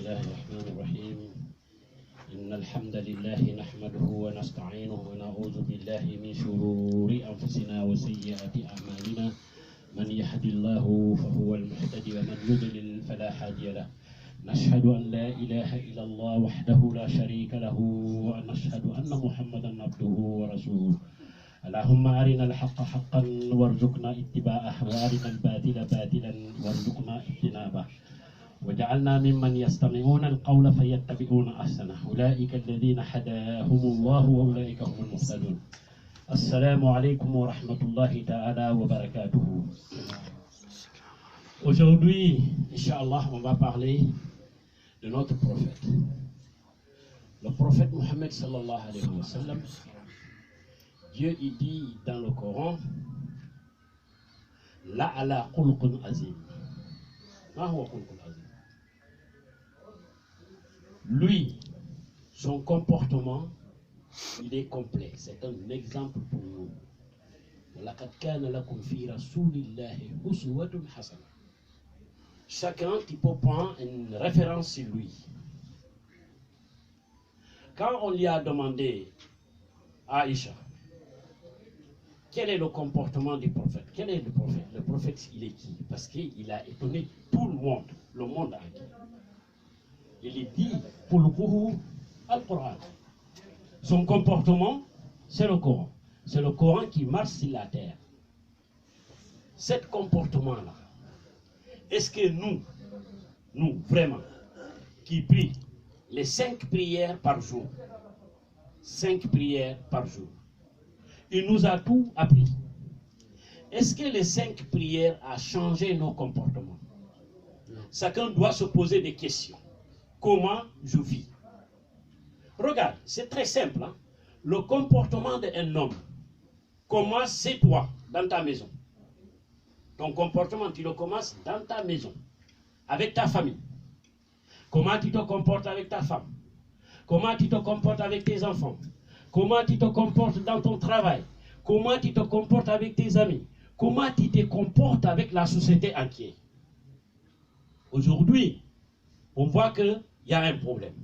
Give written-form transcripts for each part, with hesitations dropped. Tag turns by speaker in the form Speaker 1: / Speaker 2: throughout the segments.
Speaker 1: الله الرحمن الرحيم إن الحمد لله نحمده ونستعينه ونعوذ بالله من شرور أنفسنا وسيئات أعمالنا من يهد الله فهو المهتدي ومن يضلل فلا هادي له نشهد أن لا إله إلا الله وحده لا شريك له ونشهد أن محمدا عبده ورسوله اللهم أرنا الحق حقا وارزقنا اتباعه وأرنا الباطل باطلا وارزقنا اجتنابه وجعلنا ممن يستمعون القول فيتبعون أحسنه أولئك الذين هداهم الله وأولئك هم المهتدون. السلام عليكم ورحمة الله تعالى وبركاته. Aujourd'hui, Inch'Allah, on va parler de notre prophète. Le prophète Mohammed sallallahu alayhi wa sallam, Dieu il dit dans le Coran, La ala khulqun azim. Ma huwa khulqun azim. Lui, son comportement, il est complet. C'est un exemple pour nous. لَقَدْ كَانَ لَكُمْ فِي رَسُولِ اللَّهِ أُسْوَةٌ حَسَنَةٌ. Chacun qui peut prendre une référence sur lui. Quand on lui a demandé à Aïcha, quel est le comportement du prophète? Quel est le prophète? Le prophète, il est qui? Parce qu'il a étonné tout le monde entier. Il dit, Qulquhu al-Qur'an. Son comportement, c'est le Coran. C'est le Coran qui marche sur la terre. Cet comportement-là, est-ce que nous, vraiment, qui prient les 5 prières par jour, 5 prières par jour, il nous a tout appris. Est-ce que les 5 prières ont changé nos comportements? Chacun doit se poser des questions. Comment je vis? Regarde, c'est très simple. Hein? Le comportement d'un homme, comment c'est toi dans ta maison? Ton comportement, tu le commences dans ta maison, avec ta famille. Comment tu te comportes avec ta femme? Comment tu te comportes avec tes enfants? Comment tu te comportes dans ton travail? Comment tu te comportes avec tes amis? Comment tu te comportes avec la société entière? Aujourd'hui, on voit qu'il y a un problème.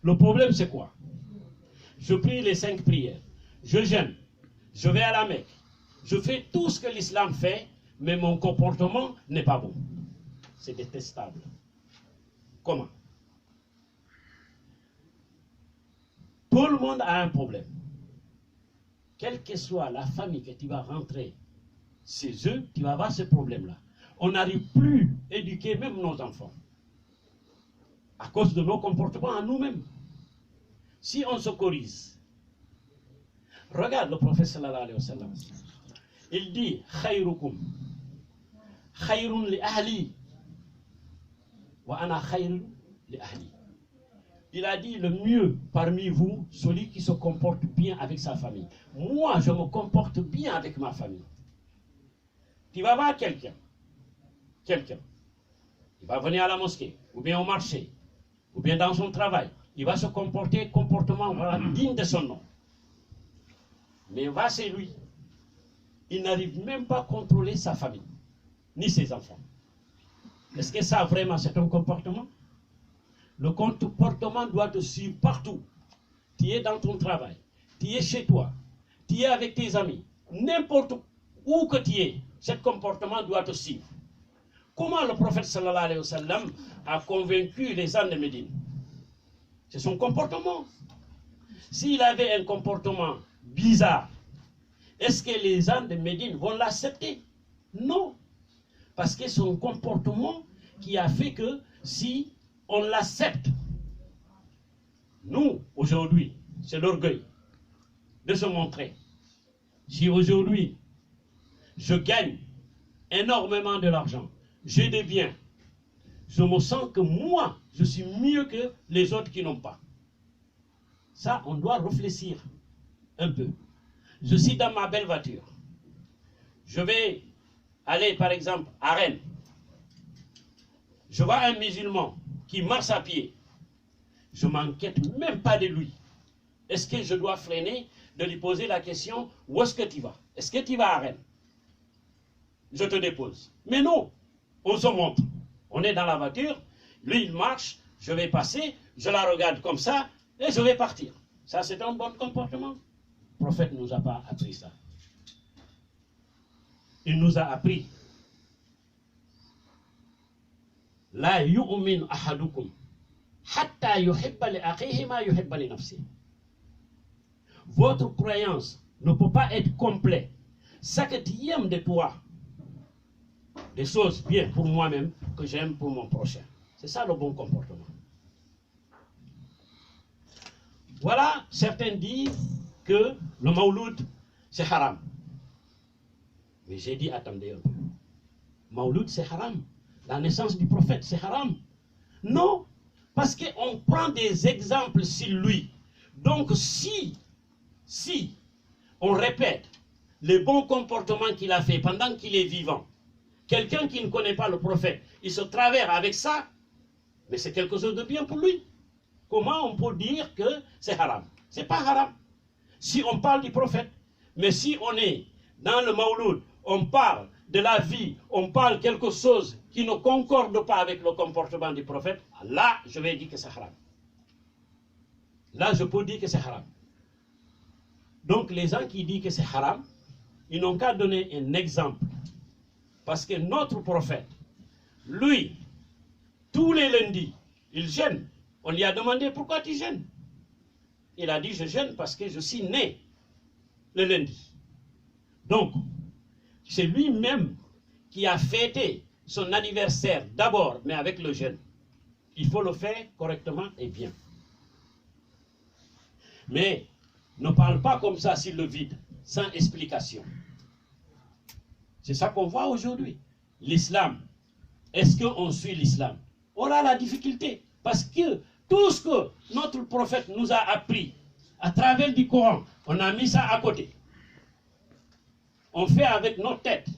Speaker 1: Le problème, c'est quoi? Je prie les 5 prières, je jeûne, je vais à la Mecque, je fais tout ce que l'islam fait, mais mon comportement n'est pas bon. C'est détestable. Comment? Tout le monde a un problème. Quelle que soit la famille que tu vas rentrer chez eux, tu vas avoir ce problème-là. On n'arrive plus à éduquer même nos enfants. À cause de nos comportements à nous-mêmes. Si on se corrige, regarde le prophète sallallahu alayhi wa sallam. Il dit, Khayrukum, khayrun li ahli, wa ana khayrun li ahli. Il a dit le mieux parmi vous, celui qui se comporte bien avec sa famille. Moi, je me comporte bien avec ma famille. Tu vas voir quelqu'un, il va venir à la mosquée, ou bien au marché, ou bien dans son travail, il va se comporter comportement digne de son nom. Mais va chez lui, il n'arrive même pas à contrôler sa famille, ni ses enfants. Est-ce que ça vraiment c'est un comportement? Le comportement doit te suivre partout. Tu es dans ton travail, tu es chez toi, tu es avec tes amis, n'importe où que tu es, ce comportement doit te suivre. Comment le prophète sallallahu alayhi wa sallam a convaincu les gens de Médine? C'est son comportement. S'il avait un comportement bizarre, est-ce que les gens de Médine vont l'accepter? Non. Parce que c'est son comportement qui a fait que si on l'accepte, nous, aujourd'hui, c'est l'orgueil de se montrer. Si aujourd'hui, je gagne énormément de l'argent, j'ai des biens, je me sens que moi, je suis mieux que les autres qui n'ont pas. Ça, on doit réfléchir un peu. Je suis dans ma belle voiture. Je vais aller, par exemple, à Rennes. Je vois un musulman qui marche à pied. Je ne m'inquiète même pas de lui. Est-ce que je dois freiner, de lui poser la question, où est-ce que tu vas? Est-ce que tu vas à Rennes? Je te dépose. Mais non, on se montre. On est dans la voiture, lui il marche, je vais passer, je la regarde comme ça, et je vais partir. Ça, c'est un bon comportement. Le prophète ne nous a pas appris ça. Il nous a appris. La yu'min ahadukum hatta yuhibba li akhihi ma yuhibba li nafsihi. Votre croyance ne peut pas être complète. Ça que tu aimes de toi, des choses bien pour moi-même que j'aime pour mon prochain. C'est ça le bon comportement. Voilà, certains disent que le Mawlud, c'est haram. Mais j'ai dit, attendez un peu. Mawlud, c'est haram. La naissance du prophète, c'est haram. Non, parce qu'on prend des exemples sur lui. Donc, si on répète les bons comportements qu'il a fait pendant qu'il est vivant, quelqu'un qui ne connaît pas le prophète, il se travers avec ça, mais c'est quelque chose de bien pour lui. Comment on peut dire que c'est haram? C'est pas haram. Si on parle du prophète, mais si on est dans le Mawlud, on parle de la vie, on parle quelque chose qui ne concorde pas avec le comportement du prophète, là, je vais dire que c'est haram. Là, je peux dire que c'est haram. Donc, les gens qui disent que c'est haram, ils n'ont qu'à donner un exemple. Parce que notre prophète, lui, tous les lundis, il jeûne. On lui a demandé pourquoi tu jeûnes. Il a dit je jeûne parce que je suis né le lundi. Donc, c'est lui-même qui a fêté son anniversaire d'abord, mais avec le jeûne. Il faut le faire correctement et bien. Mais ne parle pas comme ça sur le vide, sans explication. C'est ça qu'on voit aujourd'hui. L'islam, est-ce qu'on suit l'islam? On a la difficulté. Parce que tout ce que notre prophète nous a appris à travers du Coran, on a mis ça à côté. On fait avec nos têtes.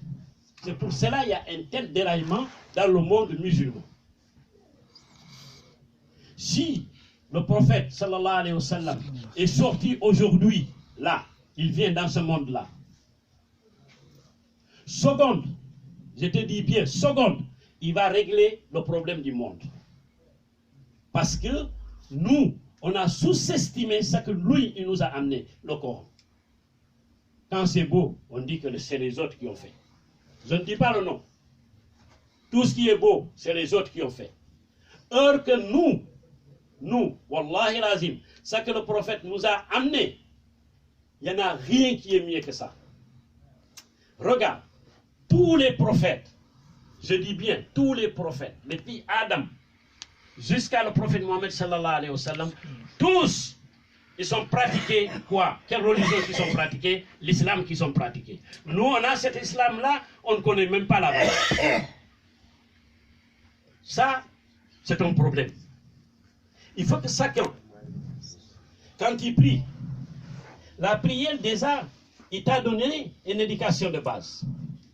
Speaker 1: C'est pour cela qu'il y a un tel déraillement dans le monde musulman. Si le prophète sallallahu alayhi wa sallam est sorti aujourd'hui, là, il vient dans ce monde-là. Seconde, je te dis bien, seconde, il va régler le problème du monde. Parce que nous, on a sous-estimé ce que lui, il nous a amené, le Coran. Quand c'est beau, on dit que c'est les autres qui ont fait. Je ne dis pas le nom. Tout ce qui est beau, c'est les autres qui ont fait. Or que nous, wallahi lazim, ce que le prophète nous a amené, il n'y en a rien qui est mieux que ça. Regarde, tous les prophètes, je dis bien tous les prophètes, depuis Adam jusqu'à le prophète Mohammed sallallahu alayhi wa sallam, tous, ils sont pratiqués quoi? Quelle religion ils sont pratiqués? L'islam qui sont pratiqués. Nous, on a cet islam-là, on ne connaît même pas la base. Ça, c'est un problème. Il faut que chacun, quand il prie, la prière déjà, il t'a donné une éducation de base.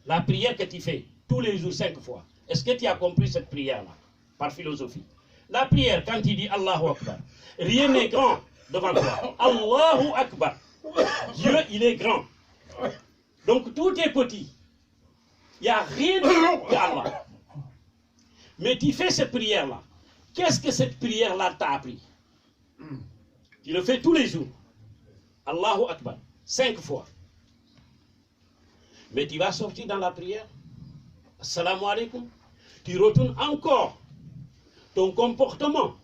Speaker 1: La prière que tu fais tous les jours 5 fois. Est-ce que tu as compris cette prière-là? Par philosophie. La prière, quand il dit Allahu Akbar, rien n'est grand devant toi. Allahu Akbar. Dieu, il est grand. Donc tout est petit. Il n'y a rien qu'Allah. Mais tu fais cette prière-là. Qu'est-ce que cette prière-là t'a appris? Tu le fais tous les jours. Allahu Akbar. 5 fois. Mais tu vas sortir dans la prière. Assalamu alaikum. Tu retournes encore ton comportement.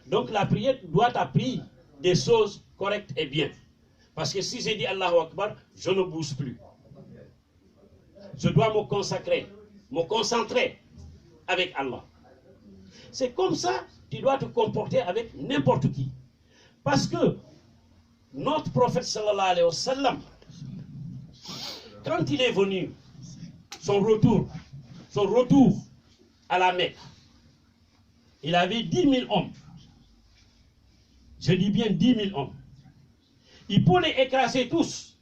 Speaker 1: Donc la prière doit t'apprendre des choses correctes et bien. Parce que si j'ai dit Allahu Akbar, je ne bouge plus. Je dois me consacrer, me concentrer avec Allah. C'est comme ça que tu dois te comporter avec n'importe qui. Parce que notre prophète sallallahu alayhi wa sallam, quand il est venu, son retour à la Mecque, il avait 10 000 hommes. Je dis bien 10 000 hommes. Il peut les écraser tous.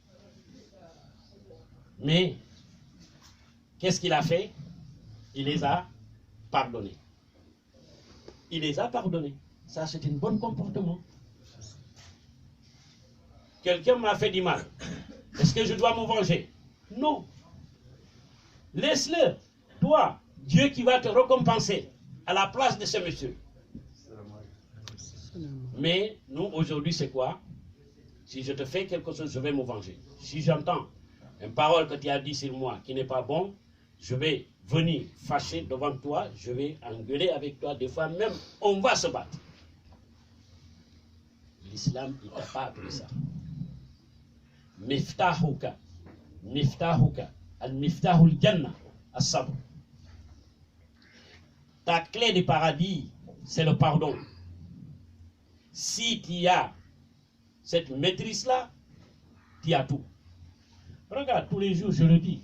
Speaker 1: Mais, qu'est-ce qu'il a fait? Il les a pardonnés. Il les a pardonnés. Ça, c'est un bon comportement. Quelqu'un m'a fait du mal. Est-ce que je dois me venger? Non. Laisse-le. Toi, Dieu qui va te récompenser à la place de ce monsieur. Mais nous, aujourd'hui, c'est quoi? Si je te fais quelque chose, je vais me venger. Si j'entends une parole que tu as dit sur moi qui n'est pas bon, je vais venir fâcher devant toi, je vais engueuler avec toi. Des fois même, on va se battre. L'islam, il t'a pas appris ça. Miftahuka, al-miftahul jannah, as-sabr. Ta clé du paradis, c'est le pardon. Si tu as cette maîtrise-là, tu as tout. Regarde, tous les jours, je le dis,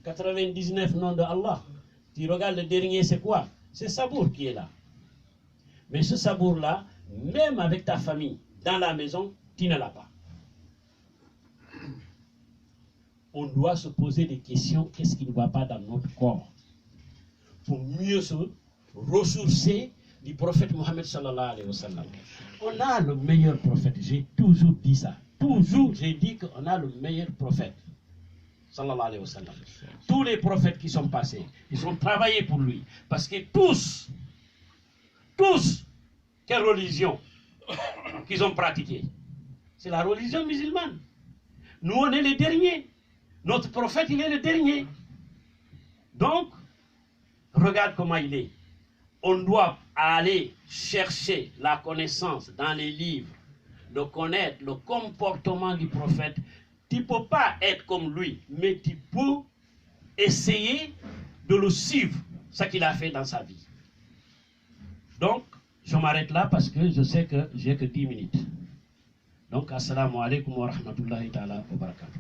Speaker 1: 99 noms de Allah. Tu regardes le dernier, c'est quoi? C'est Sabour qui est là. Mais ce Sabour-là, même avec ta famille, dans la maison, tu ne l'as pas. On doit se poser des questions, qu'est-ce qui ne va pas dans notre corps? Pour mieux se ressourcer du prophète Mohammed sallallahu alayhi wa sallam. On a le meilleur prophète, j'ai toujours dit ça. Toujours j'ai dit qu'on a le meilleur prophète. Sallallahu alayhi wa sallam. Tous les prophètes qui sont passés, ils ont travaillé pour lui. Parce que tous, quelle religion qu'ils ont pratiquée? C'est la religion musulmane. Nous, on est les derniers. Notre prophète, il est le dernier. Donc, regarde comment il est. On doit aller chercher la connaissance dans les livres, de connaître le comportement du prophète. Tu ne peux pas être comme lui, mais tu peux essayer de le suivre, ce qu'il a fait dans sa vie. Donc, je m'arrête là parce que je sais que j'ai que 10 minutes. Donc, assalamu alaikum wa rahmatullahi ta'ala wa barakatuh.